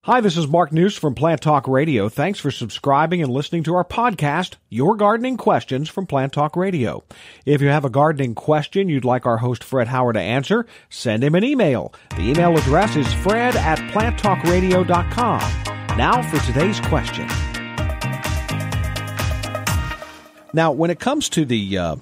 Hi, this is Mark News from Plant Talk Radio. Thanks for subscribing and listening to our podcast, Your Gardening Questions from Plant Talk Radio. If you have a gardening question you'd like our host Fred Howard to answer, send him an email. The email address is fred@planttalkradio.com. Now for today's question. Now, when it comes to the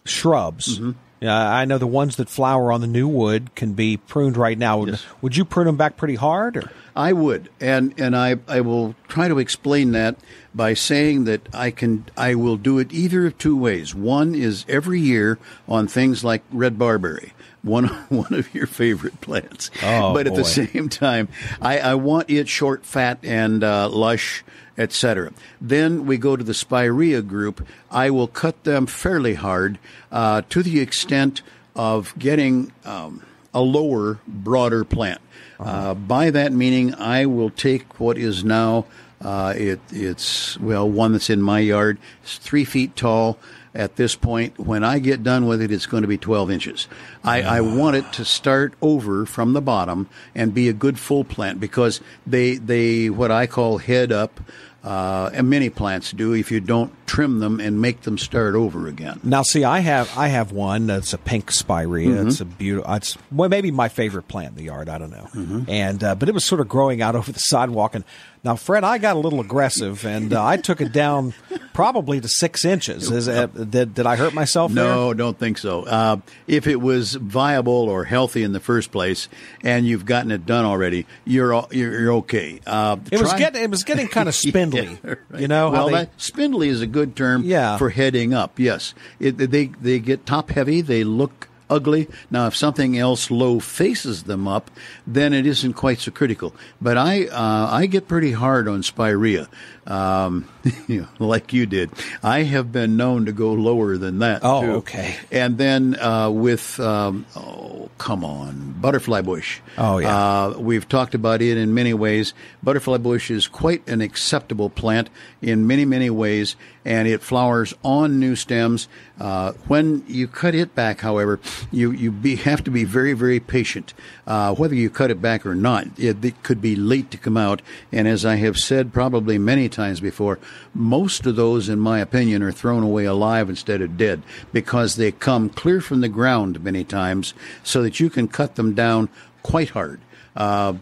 shrubs, I know the ones that flower on the new wood can be pruned right now. Yes. Would you prune them back pretty hard? Or? I would, and I will try to explain that by saying that I will do it either of two ways. One is every year on things like red barberry, one of your favorite plants. Oh, but at boy. the same time, I want it short, fat, and lush, etc. Then we go to the spirea group. I will cut them fairly hard to the extent of getting a lower, broader plant. By that meaning, I will take what is now it's one that's in my yard. It's 3 feet tall. At this point, when I get done with it, it's going to be 12 inches. I want it to start over from the bottom and be a good full plant because they what I call head up. And many plants do if you don't trim them and make them start over again. Now, see, I have one that's a pink spirea. It's a beautiful. It's maybe my favorite plant in the yard. I don't know. And but it was sort of growing out over the sidewalk. And now, Fred, I got a little aggressive and I took it down probably to 6 inches. Did I hurt myself? No, there? Don't think so. If it was viable or healthy in the first place, and you've gotten it done already, you're okay. It was getting kind of spindly. Yeah, right. You know, that spindly is a good term for heading up. Yes, they get top heavy. They look ugly. Now, if something else low faces them up, then it isn't quite so critical. But I get pretty hard on spirea, like you did. I have been known to go lower than that. Oh, too. okay. And then with butterfly bush. Oh, yeah. We've talked about it in many ways. Butterfly bush is quite an acceptable plant in many, many ways, and it flowers on new stems. When you cut it back, however, you have to be very, very patient. Whether you cut it back or not, it could be late to come out. And as I have said probably many times before, most of those, in my opinion, are thrown away alive instead of dead because they come clear from the ground many times so that you can cut them down quite hard.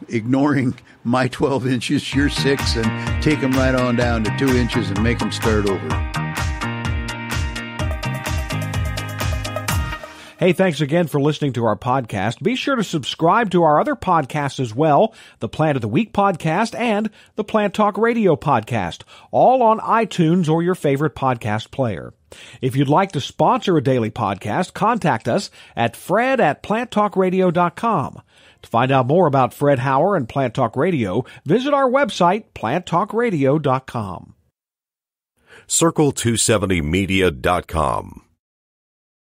Ignoring my 12 inches, your 6, and take them right on down to 2 inches and make them start over. Hey, thanks again for listening to our podcast. Be sure to subscribe to our other podcasts as well, the Plant of the Week podcast and the Plant Talk Radio podcast, all on iTunes or your favorite podcast player. If you'd like to sponsor a daily podcast, contact us at fred@planttalkradio.com. To find out more about Fred Howard and Plant Talk Radio, visit our website, planttalkradio.com. Circle270media.com